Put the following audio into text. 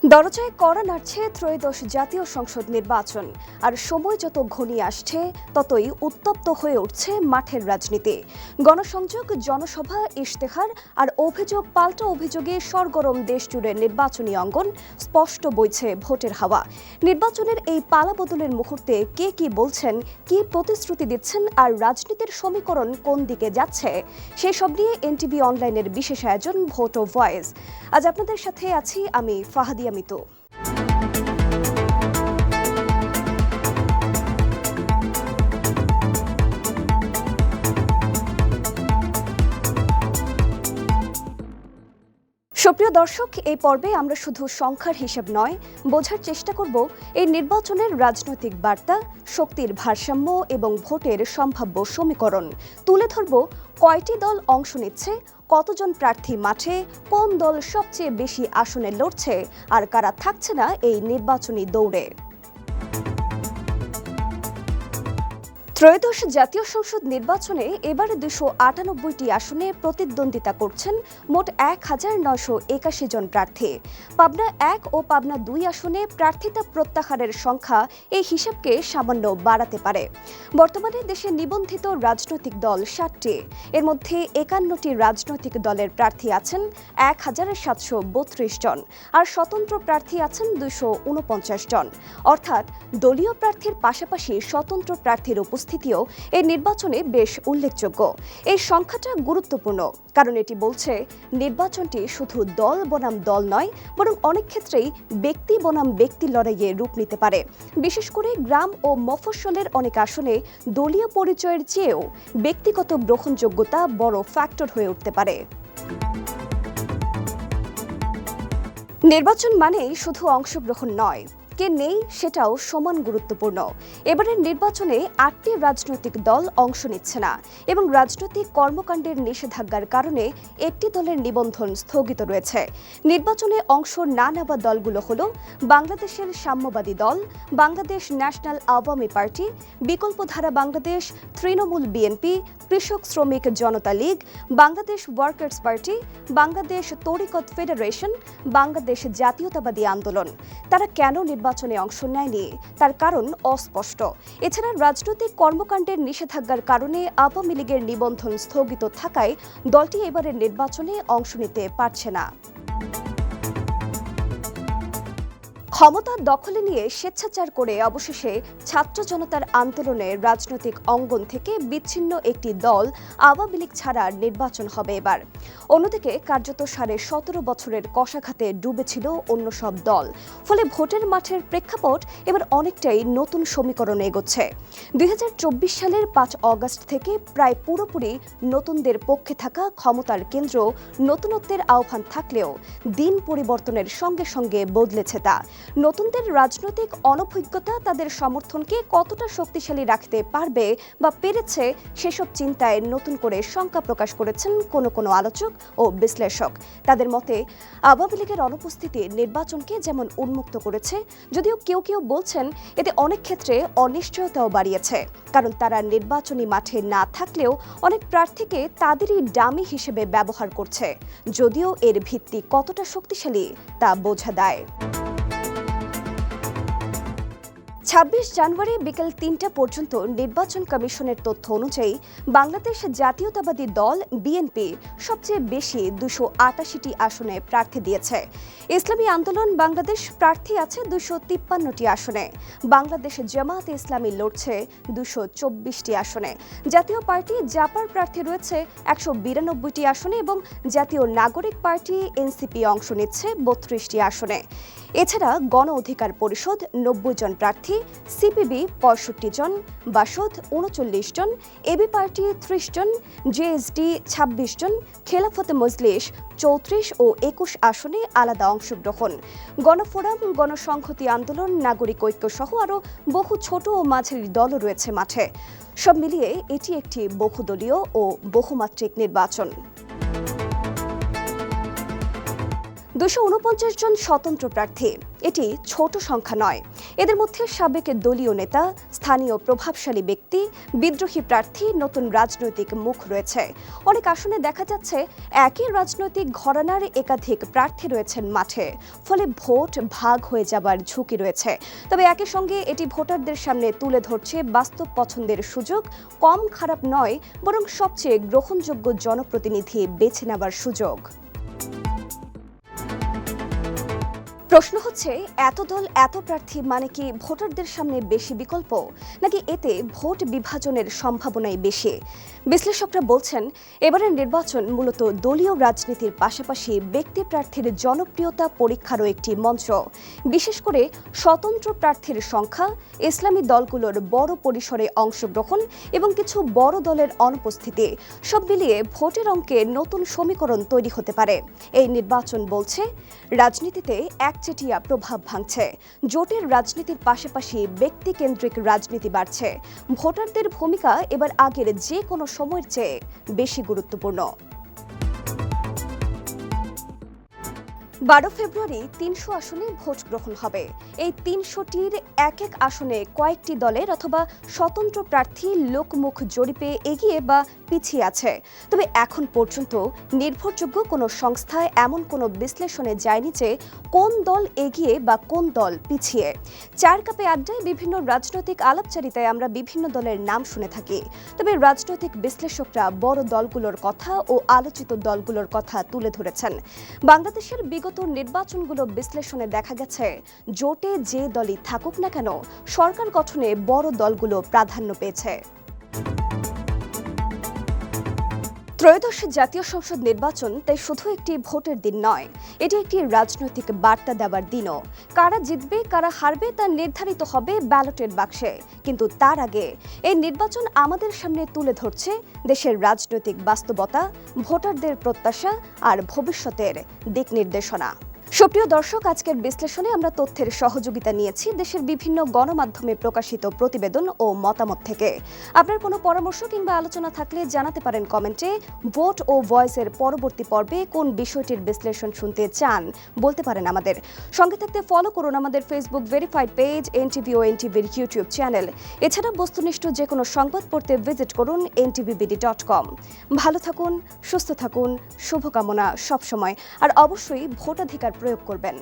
দরজায় কড়া নাড়ছে ত্রয়োদশ জাতীয় সংসদ নির্বাচন, আর সময় যত ঘনিয়ে আসছে ততই উত্তপ্ত হয়ে উঠছে মাঠের রাজনীতি। গণসংযোগ, জনসভা, ইশতেহার আর অভিযোগ পাল্টা অভিযোগে সরগরম দেশজুড়ে নির্বাচনী অঙ্গন। স্পষ্ট বইছে ভোটের হাওয়া। নির্বাচনের এই পালাবদলের মুহূর্তে কে কি বলছেন, কি প্রতিশ্রুতি দিচ্ছেন, আর রাজনীতির সমীকরণ কোন দিকে যাচ্ছে, সেসব নিয়ে এনটিভি অনলাইনের বিশেষ আয়োজন ভোট ও ভয়েস। আজ আপনাদের সাথে আছি আমি ফাহাদিয়া মিতু। সুপ্রিয় দর্শক, এই পর্বে আমরা শুধু সংখ্যার হিসেব নয়, বোঝার চেষ্টা করব এই নির্বাচনের রাজনৈতিক বার্তা, শক্তির ভারসাম্য এবং ভোটের সম্ভাব্য সমীকরণ। তুলে ধরব কয়টি দল অংশ নিচ্ছে, কতজন প্রার্থী মাঠে, কোন দল সবচেয়ে বেশি আসনে লড়ছে, আর কারা থাকছে না এই নির্বাচনী দৌড়ে। ত্রয়োদশ জাতীয় সংসদ নির্বাচনে এবারে 298টি আসনে প্রতিদ্বন্দ্বিতা করছেন মোট 1981 জন প্রার্থী। পাবনা 1 ও পাবনা 2 আসনে প্রার্থিতা প্রত্যাহারের সংখ্যা এই হিসাবকে সামান্য বাড়াতে পারে। বর্তমানে দেশে নিবন্ধিত রাজনৈতিক দল 60টি। এর মধ্যে 51টি রাজনৈতিক দলের প্রার্থী আছেন 1732 জন, আর স্বতন্ত্র প্রার্থী আছেন 249 জন। অর্থাৎ দলীয় প্রার্থীর পাশাপাশি স্বতন্ত্র প্রার্থীর উপস্থিতিও এই নির্বাচনে বেশ উল্লেখযোগ্য। এই সংখ্যাটা গুরুত্বপূর্ণ কারণ এটি বলছে নির্বাচনটি শুধু দল বনাম দল নয়, বরং অনেক ক্ষেত্রেই ব্যক্তি বনাম ব্যক্তি লড়াইয়ে রূপ নিতে পারে। বিশেষ করে গ্রাম ও মফস্বলের অনেক আসনে দলীয় পরিচয়ের চেয়েও ব্যক্তিগত গ্রহণযোগ্যতা বড় ফ্যাক্টর হয়ে উঠতে পারে। নির্বাচন মানেই শুধু অংশগ্রহণ নয়, কে নেই সেটাও সমান গুরুত্বপূর্ণ। এবারের নির্বাচনে 8টি রাজনৈতিক দল অংশ নিচ্ছে না এবং রাজনৈতিক কর্মকাণ্ডের নিষেধাজ্ঞার কারণে একটি দলের নিবন্ধন স্থগিত রয়েছে। নির্বাচনে অংশ না নেওয়া দলগুলো হলো বাংলাদেশের সাম্যবাদী দল, বাংলাদেশ ন্যাশনাল আওয়ামী পার্টি, বিকল্পধারা বাংলাদেশ, তৃণমূল বিএনপি, কৃষক শ্রমিক জনতা লীগ, বাংলাদেশ ওয়ার্কার্স পার্টি, বাংলাদেশ তরিকত ফেডারেশন, বাংলাদেশ জাতীয়তাবাদী আন্দোলন। তারা কেন নির্বাচনে অংশ নেয়নি তার কারণ অস্পষ্ট। এছাড়া রাজনৈতিক কর্মকাণ্ডের নিষেধাজ্ঞার কারণে আওয়ামী লীগের নিবন্ধন স্থগিত থাকায় দলটি এবারের নির্বাচনে অংশ নিতে পারছে না। ক্ষমতা দখলে নিয়ে স্বেচ্ছাচার করে অবশেষে ছাত্র জনতার আন্দোলনে রাজনৈতিক অঙ্গন থেকে বিচ্ছিন্ন একটি দল আওয়ামী লীগ ছাড়া নির্বাচন হবে এবার। অন্যদিকে কার্যত 17.5 বছরের কষাঘাতে ডুবেছিল অন্য সব দল। ফলে ভোটের মাঠের প্রেক্ষাপট এবার অনেকটাই নতুন সমীকরণে এগোচ্ছে। 2024 সালের 5 অগস্ট থেকে প্রায় পুরোপুরি নতুনদের পক্ষে থাকা ক্ষমতার কেন্দ্র নতুনত্বের আহ্বান থাকলেও দিন পরিবর্তনের সঙ্গে সঙ্গে বদলেছে তা। নতুনদের রাজনৈতিক অনভিজ্ঞতা তাদের সমর্থনকে কতটা শক্তিশালী রাখতে পারবে বা পেরেছে সেসব চিন্তায় নতুন করে শঙ্কা প্রকাশ করেছেন কোনো আলোচক ও বিশ্লেষক। তাদের মতে আওয়ামী লীগের অনুপস্থিতি নির্বাচনকে যেমন উন্মুক্ত করেছে, যদিও কেউ কেউ বলছেন এতে অনেক ক্ষেত্রে অনিশ্চয়তাও বাড়িয়েছে, কারণ তারা নির্বাচনী মাঠে না থাকলেও অনেক প্রার্থীকে তাদেরই ডামি হিসেবে ব্যবহার করছে। যদিও এর ভিত্তি কতটা শক্তিশালী তা বোঝা দায়। 26 জানুয়ারি বিকেল 3টা পর্যন্ত নির্বাচন কমিশনের তথ্য অনুযায়ী বাংলাদেশ জাতীয়তাবাদী দল বিএনপি সবচেয়ে বেশি 288টি আসনে প্রার্থী দিয়েছে। ইসলামী আন্দোলন বাংলাদেশ প্রার্থী আছে 253টি আসনে। বাংলাদেশ জামায়াতে ইসলামী লড়ছে 224টি আসনে। জাতীয় পার্টি জাপার প্রার্থী রয়েছে 192টি আসনে এবং জাতীয় নাগরিক পার্টি এনসিপি অংশ নিচ্ছে 32টি আসনে। এছাড়া গণ অধিকার পরিষদ 90 জন প্রার্থী, সিপিবি 65 জন, বাসদ 39 জন, এবি পার্টি 30 জন, জেএসডি 26 জন, খেলাফত মজলিস 34 ও 21 আসনে আলাদা অংশগ্রহণ। গণফোরাম, গণসংহতি আন্দোলন, নাগরিক ঐক্য সহ আরও বহু ছোট ও মাঝারি দলও রয়েছে মাঠে। সব মিলিয়ে এটি একটি বহুদলীয় ও বহুমাত্রিক নির্বাচন। 249 জন স্বতন্ত্র প্রার্থী, এটি ছোট সংখ্যা নয়। এদের মধ্যে সাবেক দলীয় নেতা, স্থানীয় প্রভাবশালী ব্যক্তি, বিদ্রোহী প্রার্থী, নতুন রাজনৈতিক মুখ রয়েছে। অনেক আসনে দেখা যাচ্ছে একই রাজনৈতিক ঘরানার একাধিক প্রার্থী রয়েছেন মাঠে, ফলে ভোট ভাগ হয়ে যাবার ঝুঁকি রয়েছে। তবে একই সঙ্গে এটি ভোটারদের সামনে তুলে ধরছে বাস্তব পছন্দের সুযোগ কম খারাপ নয়, বরং সবচেয়ে গ্রহণযোগ্য জনপ্রতিনিধি বেছে নেবার সুযোগ। প্রশ্ন হচ্ছে, এত দল এত প্রার্থী মানে কি ভোটারদের সামনে বেশি বিকল্প, নাকি এতে ভোট বিভাজনের সম্ভাবনাই বেশি? বিশ্লেষকরা বলছেন, এবারের নির্বাচন মূলত দলীয় রাজনীতির পাশাপাশি ব্যক্তি প্রার্থীর জনপ্রিয়তা পরীক্ষারও একটি মঞ্চ। বিশেষ করে স্বতন্ত্র প্রার্থীর সংখ্যা, ইসলামী দলগুলোর বড় পরিসরে অংশগ্রহণ এবং কিছু বড় দলের অনুপস্থিতি সব মিলিয়ে ভোটের অঙ্কে নতুন সমীকরণ তৈরি হতে পারে। এই নির্বাচন বলছে রাজনীতিতে একচেটিয়া প্রভাব ভাঙছে, জোটের রাজনীতির পাশাপাশি ব্যক্তিকেন্দ্রিক রাজনীতি বাড়ছে। ভোটারদের ভূমিকা এবার আগের যে কোনো সময়ের চেয়ে বেশি গুরুত্বপূর্ণ। 12 ফেব্রুয়ারি 300 আসনে ভোট গ্রহণ হবে। এই 300টির এক এক আসনে কয়েকটি দলের অথবা স্বতন্ত্র প্রার্থী লোকমুখ জরিপে এগিয়ে বা পিছিয়ে আছে। তবে এখন পর্যন্ত নির্ভরযোগ্য কোনো সংস্থা এমন কোনো বিশ্লেষণে যায়নি যে কোন দল এগিয়ে বা কোন দল পিছিয়ে। চার কাপে আড্ডায় বিভিন্ন রাজনৈতিক আলাপচারিতায় আমরা বিভিন্ন দলের নাম শুনে থাকি। তবে রাজনৈতিক বিশ্লেষকরা বড় দলগুলোর কথা ও আলোচিত দলগুলোর কথা তুলে ধরেছেন। বাংলাদেশের বিগত নির্বাচনগুলো বিশ্লেষণে দেখা গেছে, জোটে যে দলই থাকুক না কেন, সরকার গঠনে বড় দলগুলো প্রাধান্য পেয়েছে। ত্রয়োদশ জাতীয় সংসদ নির্বাচন তাই শুধু একটি ভোটের দিন নয়, এটি একটি রাজনৈতিক বার্তা দেওয়ার দিনও। কারা জিতবে কারা হারবে তা নির্ধারিত হবে ব্যালটের বাক্সে, কিন্তু তার আগে এই নির্বাচন আমাদের সামনে তুলে ধরছে দেশের রাজনৈতিক বাস্তবতা, ভোটারদের প্রত্যাশা আর ভবিষ্যতের দিক নির্দেশনা। সুপ্রিয় দর্শক, আজকের বিশ্লেষণে আমরা তথ্যের সহযোগিতা নিয়েছি দেশের বিভিন্ন গণমাধ্যমে প্রকাশিত প্রতিবেদন ও মতামত থেকে। আপনার কোনো পরামর্শ কিংবা আলোচনা থাকলে জানাতে পারেন কমেন্টে। ভোট ও ভয়েসের পরবর্তী পর্বে কোন বিষয়টির বিশ্লেষণ শুনতে চান বলতে পারেন আমাদের। সঙ্গে থাকতে ফলো করুন আমাদের ফেসবুক ভেরিফাইড পেজ এনটিভি ও এনটিভির ইউটিউব চ্যানেল। এছাড়া বস্তুনিষ্ঠ যে কোনো সংবাদ পড়তে ভিজিট করুন ntvbd.com। ভালো থাকুন, সুস্থ থাকুন, শুভকামনা সবসময়। আর অবশ্যই ভোটাধিকার প্রয়োগ করবেন।